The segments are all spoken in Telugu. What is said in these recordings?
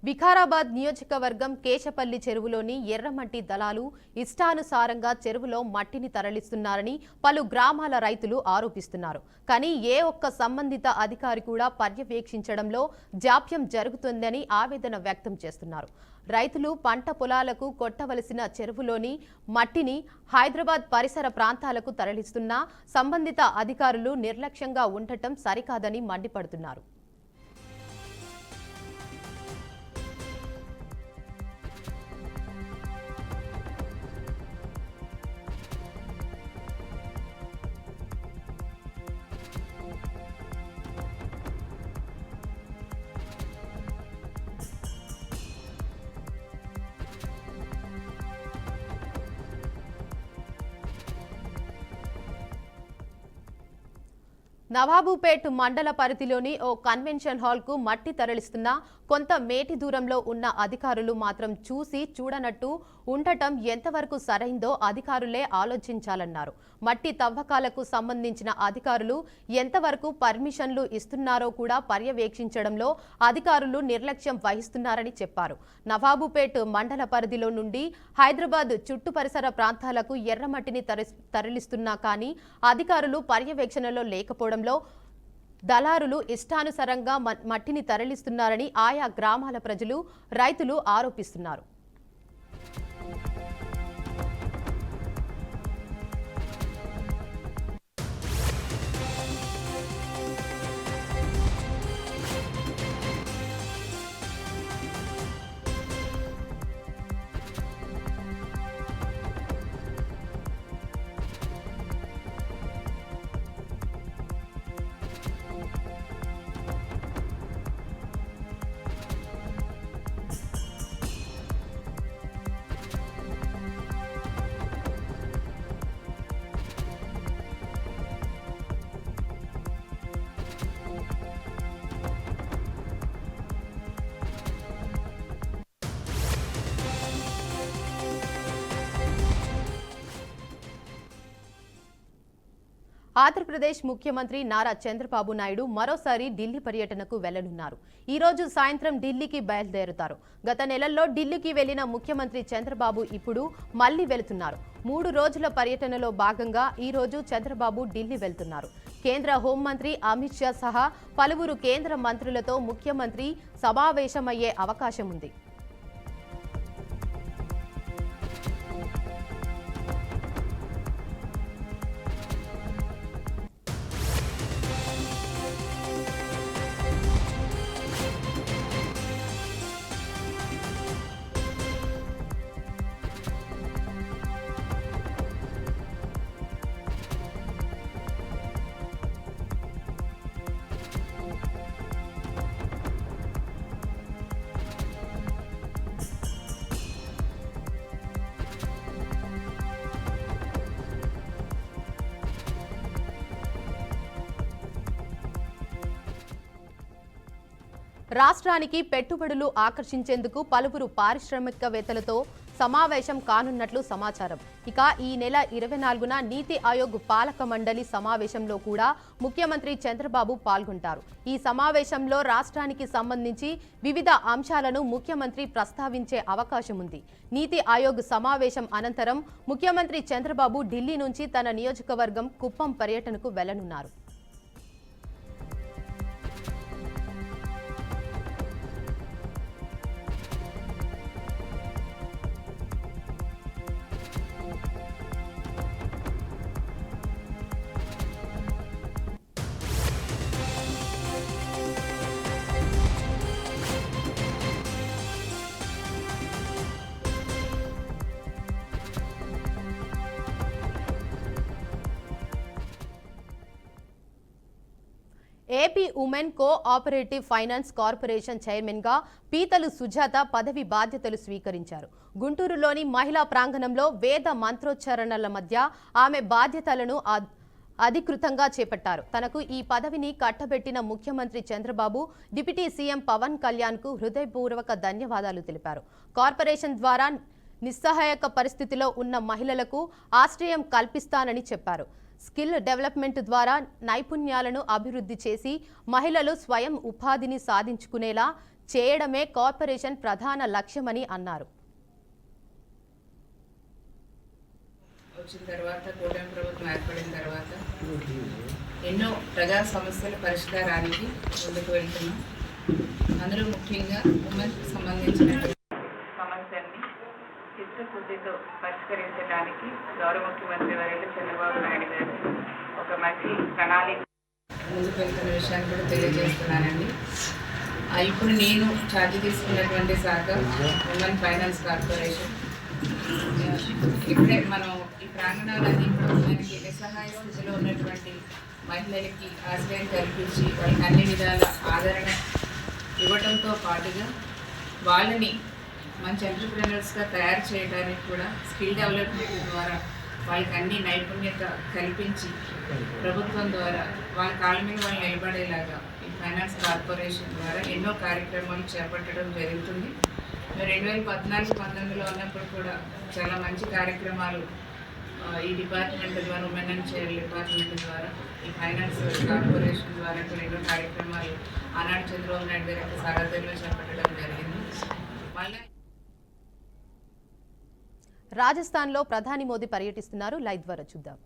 వికారాబాద్ నియోజకవర్గం కేశపల్లి చెరువులోని ఎర్రమట్టి దళాలు ఇష్టానుసారంగా చెరువులో మట్టిని తరలిస్తున్నారని పలు గ్రామాల రైతులు ఆరోపిస్తున్నారు. కానీ ఏ ఒక్క సంబంధిత అధికారి కూడా పర్యవేక్షించడంలో జాప్యం జరుగుతుందని ఆవేదన వ్యక్తం చేస్తున్నారు. రైతులు పంట పొలాలకు కొట్టవలసిన చెరువులోని మట్టిని హైదరాబాద్ పరిసర ప్రాంతాలకు తరలిస్తున్నా సంబంధిత అధికారులు నిర్లక్ష్యంగా ఉండటం సరికాదని మండిపడుతున్నారు. నవాబుపేట్ మండల పరిధిలోని ఓ కన్వెన్షన్ హాల్కు మట్టి తరలిస్తున్న కొంత మేటి దూరంలో ఉన్న అధికారులు మాత్రం చూసి చూడనట్టు ఉండటం ఎంతవరకు సరైందో అధికారులే ఆలోచించాలన్నారు. మట్టి తవ్వకాలకు సంబంధించిన అధికారులు ఎంతవరకు పర్మిషన్లు ఇస్తున్నారో కూడా పర్యవేక్షించడంలో అధికారులు నిర్లక్ష్యం వహిస్తున్నారని చెప్పారు. నవాబుపేట్ మండల పరిధిలో నుండి హైదరాబాద్ చుట్టు పరిసర ప్రాంతాలకు ఎర్రమట్టిని తరలిస్తున్నా కానీ అధికారులు పర్యవేక్షణలో లేకపోవడం దళారులు ఇష్టానుసారంగా మట్టిని తరలిస్తున్నారని ఆయా గ్రామాల ప్రజలు, రైతులు ఆరోపిస్తున్నారు. ఆంధ్రప్రదేశ్ ముఖ్యమంత్రి నారా చంద్రబాబు నాయుడు మరోసారి ఢిల్లీ పర్యటనకు వెళ్లనున్నారు. ఈ రోజు సాయంత్రం ఢిల్లీకి బయలుదేరుతారు. గత నెలల్లో ఢిల్లీకి వెళ్లిన ముఖ్యమంత్రి చంద్రబాబు ఇప్పుడు మళ్లీ వెళుతున్నారు. 3 రోజుల పర్యటనలో భాగంగా ఈ రోజు చంద్రబాబు ఢిల్లీ వెళ్తున్నారు. కేంద్ర హోంమంత్రి అమిత్ షా సహా పలువురు కేంద్ర మంత్రులతో ముఖ్యమంత్రి సమావేశమయ్యే అవకాశం ఉంది. రాష్ట్రానికి పెట్టుబడులు ఆకర్షించేందుకు పలువురు పారిశ్రామికవేత్తలతో సమావేశం కానున్నట్లు సమాచారం. ఇక ఈ నెల 24న నీతి ఆయోగ్ పాలక మండలి సమావేశంలో కూడా ముఖ్యమంత్రి చంద్రబాబు పాల్గొంటారు. ఈ సమావేశంలో రాష్ట్రానికి సంబంధించి వివిధ అంశాలను ముఖ్యమంత్రి ప్రస్తావించే అవకాశం ఉంది. నీతి ఆయోగ్ సమావేశం అనంతరం ముఖ్యమంత్రి చంద్రబాబు ఢిల్లీ నుంచి తన నియోజకవర్గం కుప్పం పర్యటనకు వెళ్లనున్నారు. AP women cooperative finance corporation చైర్మన్గా పీతలు సుజాత పదవి బాధ్యతలు స్వీకరించారు. గుంటూరులోని మహిళా ప్రాంగణంలో వేద మంత్రోచ్చారణల మధ్య ఆమె బాధ్యతలను అధికృతంగా చేపట్టారు. తనకు ఈ పదవిని కట్టబెట్టిన ముఖ్యమంత్రి చంద్రబాబు, డిప్యూటీ సీఎం పవన్ కళ్యాణ్కు హృదయపూర్వక ధన్యవాదాలు తెలిపారు. కార్పొరేషన్ ద్వారా నిస్సహాయక పరిస్థితిలో ఉన్న మహిళలకు ఆశ్రయం కల్పిస్తానని చెప్పారు. స్కిల్ డెవలప్మెంట్ ద్వారా నైపుణ్యాలను అభివృద్ధి చేసి మహిళలు స్వయం ఉపాధిని సాధించుకునేలా చేయడమే కార్పొరేషన్ ప్రధాన లక్ష్యమని అన్నారు. వచ్చిన తర్వాత కూటమి ప్రభుత్వం ఏర్పడిన తర్వాత ఎన్నో ప్రజా సమస్యల పరిష్కారానికి ముందుకు వెళ్తున్నాం. అందులో ముఖ్యంగా ఉమెన్స్కి సంబంధించిన సమస్యల్ని చిత్తశుద్ధితో పరిష్కరించడానికి గౌరవ ముఖ్యమంత్రి వర్యులు చంద్రబాబు నాయుడు గారు ఒక మంచి ప్రణాళిక ముందుకు వెళ్తున్న విషయాన్ని కూడా తెలియజేస్తున్నానండి. ఇప్పుడు నేను ఛార్జ్ తీసుకున్నటువంటి శాఖ ఉమెన్ ఫైనాన్స్ కార్పొరేషన్. ఇప్పుడే మనం ఈ ప్రాంగణాలన్నీ కూడా మనకి నిస్సహాయ స్థితిలో ఉన్నటువంటి మహిళలకి ఆశ్రయం కల్పించి వాళ్ళకి అన్ని విధాల ఆదరణ ఇవ్వడంతో పాటుగా వాళ్ళని మంచి ఎంటర్‌ప్రెన్యూర్స్గా తయారు చేయడానికి కూడా స్కిల్ డెవలప్మెంట్ ద్వారా వాళ్ళకి అన్ని నైపుణ్యత కల్పించి ప్రభుత్వం ద్వారా వాళ్ళ కాళ్ళ మీద వాళ్ళు నిలబడేలాగా ఈ ఫైనాన్స్ కార్పొరేషన్ ద్వారా ఎన్నో కార్యక్రమాలు చేపట్టడం జరుగుతుంది. 2014-19లో ఉన్నప్పుడు కూడా చాలా మంచి కార్యక్రమాలు ఈ డిపార్ట్మెంట్ ద్వారా, ఉమెన్ అండ్ చైల్డ్ డిపార్ట్మెంట్ ద్వారా, ఈ ఫైనాన్స్ కార్పొరేషన్ ద్వారా కూడా ఎన్నో కార్యక్రమాలు ఆనాడు చంద్రబాబు నాయుడు గారి యొక్క సారథ్యంలో చేపట్టడం జరిగింది. మళ్ళీ రాజస్థాన్లో ప్రధాని మోదీ పర్యటిస్తున్నారు. లైవ్ ద్వారా చూద్దాం.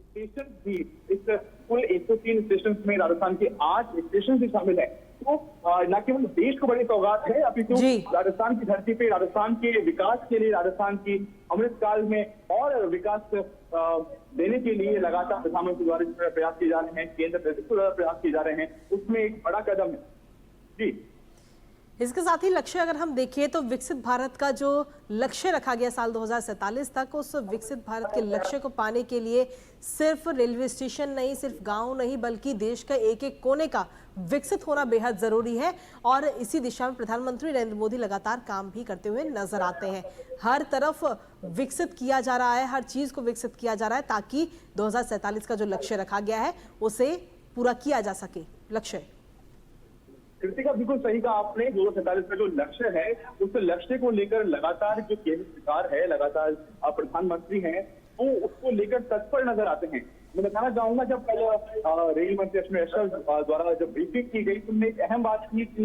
स्टेशन भी इस कुल 103 स्टेशन में राजस्थान के 8 स्टेशन भी शामिल है। तो न केवल देश को बड़ी सौगात है, अपितु राजस्थान की धरती पे राजस्थान के विकास के लिए, राजस्थान की अमृतकाल में और विकास देने के लिए लगातार प्रधानमंत्री द्वारा प्रयास किए जा रहे हैं, केंद्र द्वारा प्रयास किए जा रहे हैं, उसमें एक बड़ा कदम है। जी, इसके साथ ही लक्ष्य अगर हम देखें तो विकसित भारत का जो लक्ष्य रखा गया साल 2047 तक, उस विकसित भारत के लक्ष्य को पाने के लिए सिर्फ रेलवे स्टेशन नहीं, सिर्फ गांव नहीं, बल्कि देश का एक एक कोने का विकसित होना बेहद जरूरी है। और इसी दिशा में प्रधानमंत्री नरेंद्र मोदी लगातार काम भी करते हुए नजर आते हैं। हर तरफ विकसित किया जा रहा है, हर चीज को विकसित किया जा रहा है ताकि 2047 का जो लक्ष्य रखा गया है उसे पूरा किया जा सके। लक्ष्य कृतिका बिल्कुल सही कहा आपने। 2047 का जो लक्ष्य है, उस लक्ष्य को लेकर लगातार जो केंद्र सरकार है, लगातार प्रधानमंत्री हैं, वो उसको लेकर तत्पर नजर आते हैं। मैं बताना चाहूंगा, जब कल रेल मंत्री अश्विनी वैष्णव द्वारा जब ब्रीफिंग की गई, तो उन्होंने एक अहम बात की कि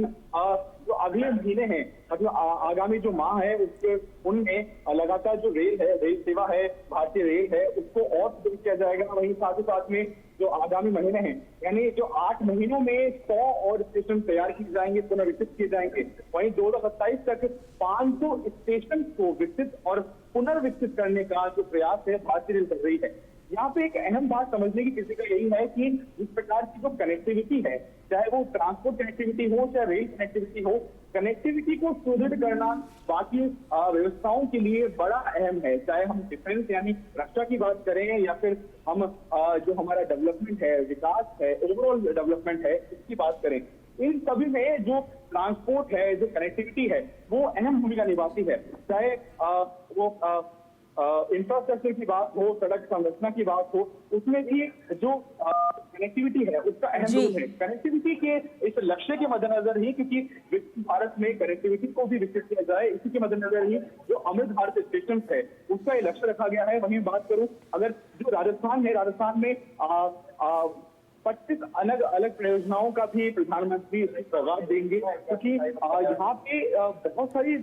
जो अगले महीने हैं, मतलब आगामी जो माह है, उसके उनमें लगातार जो रेल है, रेल सेवा है, भारतीय रेल है, उसको और सुदृढ़ किया जाएगा। वहीं साथ ही साथ में जो आगामी महीने हैं, यानी जो 8 महीनों में 100 और स्टेशन तैयार किए जाएंगे, पुनर्विकसित किए जाएंगे। वहीं 2027 तक 500 स्टेशन को विकसित और पुनर्विकसित करने का जो प्रयास है भारतीय रेल कर रही है। यहाँ पे एक अहम बात समझने की किसी का यही है कि इस प्रकार की जो कनेक्टिविटी है, चाहे वो ट्रांसपोर्ट कनेक्टिविटी हो, चाहे रेल कनेक्टिविटी हो, कनेक्टिविटी को सुदृढ़ करना बाकी व्यवस्थाओं के लिए बड़ा अहम है। चाहे हम डिफेंस यानी रक्षा की बात करें, या फिर हम जो हमारा डेवलपमेंट है, विकास है, ओवरऑल डेवलपमेंट है, इसकी बात करें, इन सभी में जो ट्रांसपोर्ट है, जो कनेक्टिविटी है, वो अहम भूमिका निभाती है। चाहे वो इंफ्रास्ट्रक्चर की बात हो, सड़क संरचना की बात हो, उसमें भी जो कनेक्टिविटी है उसका अहम रोल है। कनेक्टिविटी के इस लक्ष्य के मद्देनजर ही, क्योंकि विकसित भारत में कनेक्टिविटी को भी विकसित किया जाए, इसी के मद्देनजर ही जो अमृत भारत स्टेशन है उसका ये लक्ष्य रखा गया है। वहीं बात करूं अगर जो राजस्थान है, राजस्थान में 25 अलग अलग परियोजनाओं का भी प्रधानमंत्री सौगात देंगे, क्योंकि यहाँ पे बहुत सारी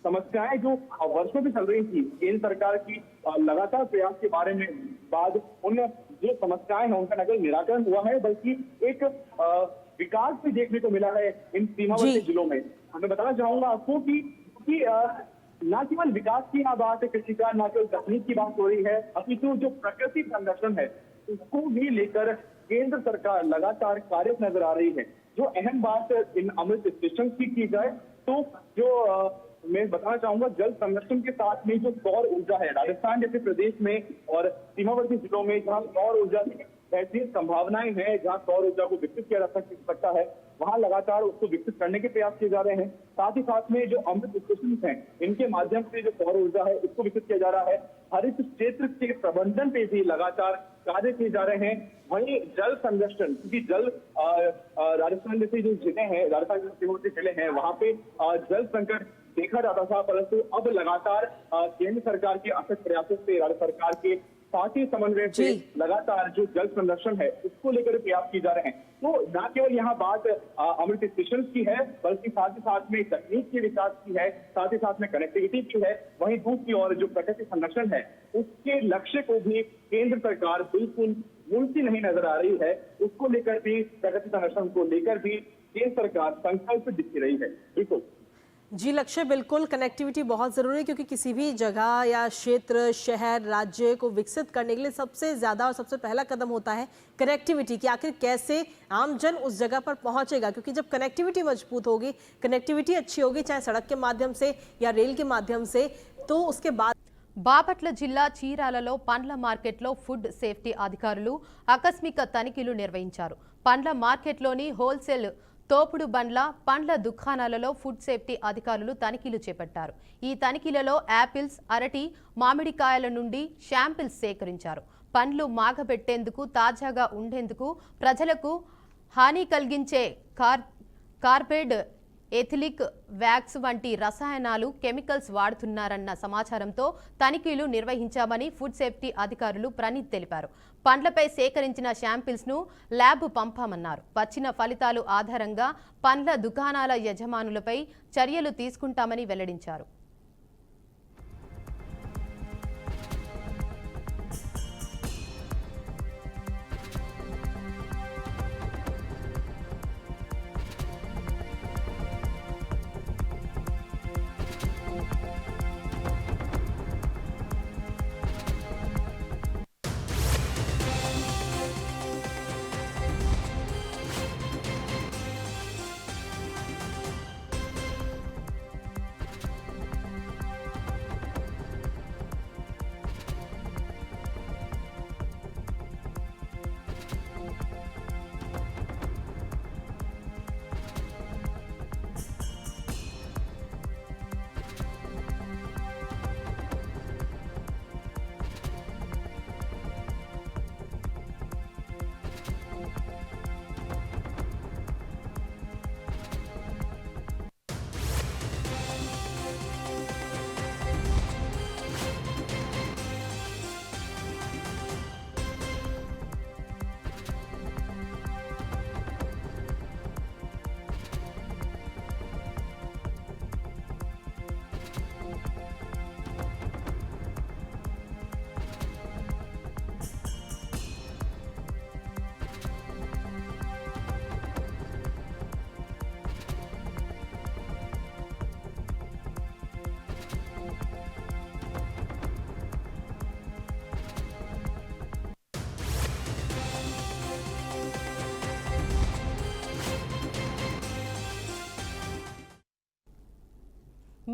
समस्याएं जो वर्षों से चल रही थी, केंद्र सरकार की लगातार प्रयास के बारे में बाद उन जो समस्याएं हैं उनका न केवल निराकरण हुआ है, बल्कि एक विकास भी देखने को मिला है इन सीमावर्ती जिलों में। मैं बताना चाहूंगा आपको कि न केवल विकास की यहाँ बात है, कृषि का न केवल तकनीक की बात हो रही है, अपितु जो प्रकृति संरक्षण है उसको भी लेकर केंद्र सरकार लगातार कार्यरत नजर आ रही है। जो अहम बात इन अमृत स्टेशन की जाए, तो जो मैं बताना चाहूंगा, जल संरक्षण के साथ में जो सौर ऊर्जा है, राजस्थान जैसे प्रदेश में और सीमावर्ती जिलों में जहाँ सौर ऊर्जा की बेहतरीन संभावनाएं हैं, जहाँ सौर ऊर्जा को विकसित किया जा सकता है, वहाँ लगातार उसको विकसित करने के प्रयास किए जा रहे हैं। साथ ही साथ में जो अमृत स्टेशन हैं, इनके माध्यम से जो सौर ऊर्जा है उसको विकसित किया जा रहा है। हरित क्षेत्र के प्रबंधन पे भी लगातार कार्य किए जा रहे हैं। वहीं जल संरक्षण, क्योंकि जल राजस्थान जैसे जो जिले हैं, राजस्थान के सीमावर्ती जिले हैं, वहाँ पे जल संकट देखा जाता था, परंतु अब लगातार केंद्र सरकार के अथक प्रयासों से, राज्य सरकार के साथ ही समन्वय से लगातार जो जल संरक्षण है उसको लेकर प्रयास किए जा रहे हैं। तो न केवल यहाँ बात अमृत स्टेशन की है, बल्कि साथ ही साथ में तकनीक के विकास की है, साथ ही साथ में कनेक्टिविटी की है। वहीं दूसरी ओर जो प्रकृति संरक्षण है उसके लक्ष्य को भी केंद्र सरकार बिल्कुल मुंशी नहीं नजर आ रही है। उसको लेकर भी, प्रकृति संरक्षण को लेकर भी केंद्र सरकार संकल्प दिख रही है। बिल्कुल जी लक्ष्य, बिल्कुल कनेक्टिविटी बहुत ज़रूरी है, क्योंकि किसी भी जगह या क्षेत्र, शहर, राज्य को विकसित करने के लिए सबसे ज़्यादा और सबसे पहला कदम होता है कनेक्टिविटी कि आखिर कैसे आमजन उस जगह पर पहुंचेगा। क्योंकि जब कनेक्टिविटी मजबूत होगी, कनेक्टिविटी अच्छी होगी, चाहे सड़क के माध्यम से या रेल के माध्यम से, तो उसके बाद బాపట్ల జిల్లా చీరాలలో పండ్ల మార్కెట్లో ఫుడ్ సేఫ్టీ అధికారులు ఆకస్మిక తనిఖీలు నిర్వహించారు. పండ్ల మార్కెట్లోని హోల్సేల్ తోపుడు బండ్ల, పండ్ల దుకాణాలలో ఫుడ్ సేఫ్టీ అధికారులు తనిఖీలు చేపట్టారు. ఈ తనిఖీలలో యాపిల్స్, అరటి, మామిడికాయల నుండి శాంపిల్స్ సేకరించారు. పండ్లు మాగబెట్టేందుకు, తాజాగా ఉండేందుకు ప్రజలకు హాని కలిగించే కార్బైడ్, ఎథిలిక్ వ్యాక్స్ వంటి రసాయనాలు, కెమికల్స్ వాడుతున్నారన్న సమాచారంతో తనిఖీలు నిర్వహించామని ఫుడ్ సేఫ్టీ అధికారులు ప్రణీత్ తెలిపారు. పండ్లపై సేకరించిన శాంపిల్స్ ను ల్యాబ్ పంపామన్నారు. వచ్చిన ఫలితాలు ఆధారంగా పండ్ల దుకాణాల యజమానులపై చర్యలు తీసుకుంటామని వెల్లడించారు.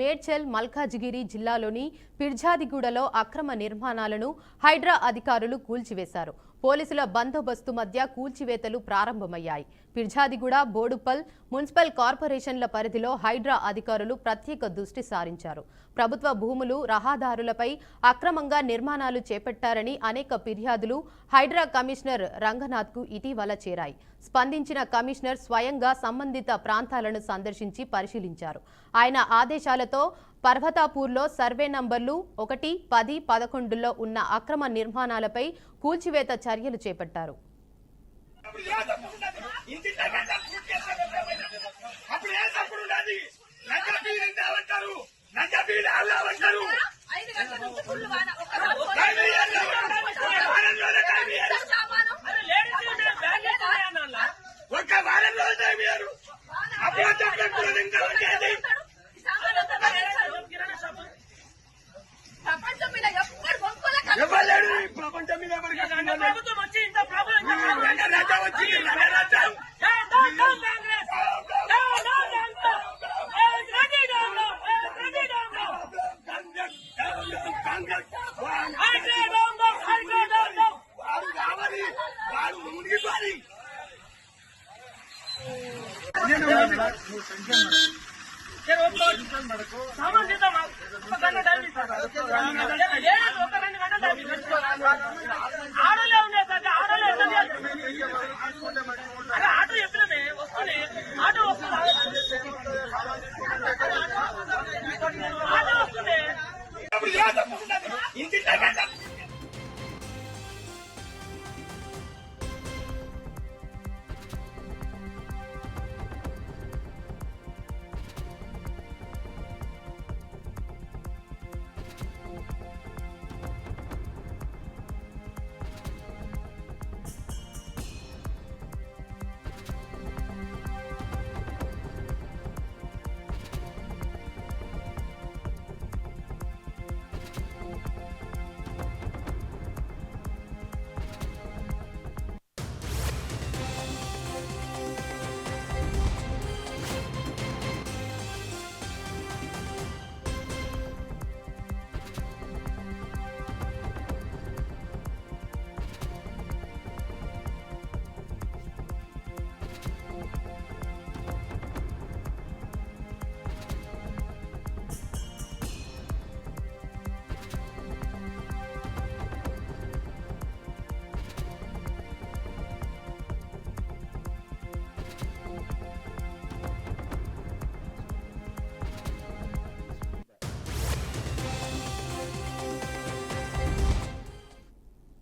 మేడ్చల్, మల్కాజిగిరి జిల్లాలోని పిర్జాదిగూడలో అక్రమ నిర్మాణాలను హైడ్రా అధికారులు కూల్చివేశారు. పోలీసుల బందోబస్తు మధ్య కూల్చివేతలు ప్రారంభమయ్యాయి. పిర్జాదిగూడ, బోడుపల్ మున్సిపల్ కార్పొరేషన్ల పరిధిలో హైడ్రా అధికారులు ప్రత్యేక దృష్టి సారించారు. ప్రభుత్వ భూములు, రహదారులపై అక్రమంగా నిర్మాణాలు చేపట్టారని అనేక ఫిర్యాదులు హైడ్రా కమిషనర్ రంగనాథ్కు ఇటీవల చేరాయి. స్పందించిన కమిషనర్ స్వయంగా సంబంధిత ప్రాంతాలను సందర్శించి పరిశీలించారు. ఆయన ఆదేశాలతో పర్వతాపూర్లో సర్వే నంబర్లు 1, 10, 11లో ఉన్న అక్రమ నిర్మాణాలపై కూల్చివేత చర్యలు చేపట్టారు. ఇంటి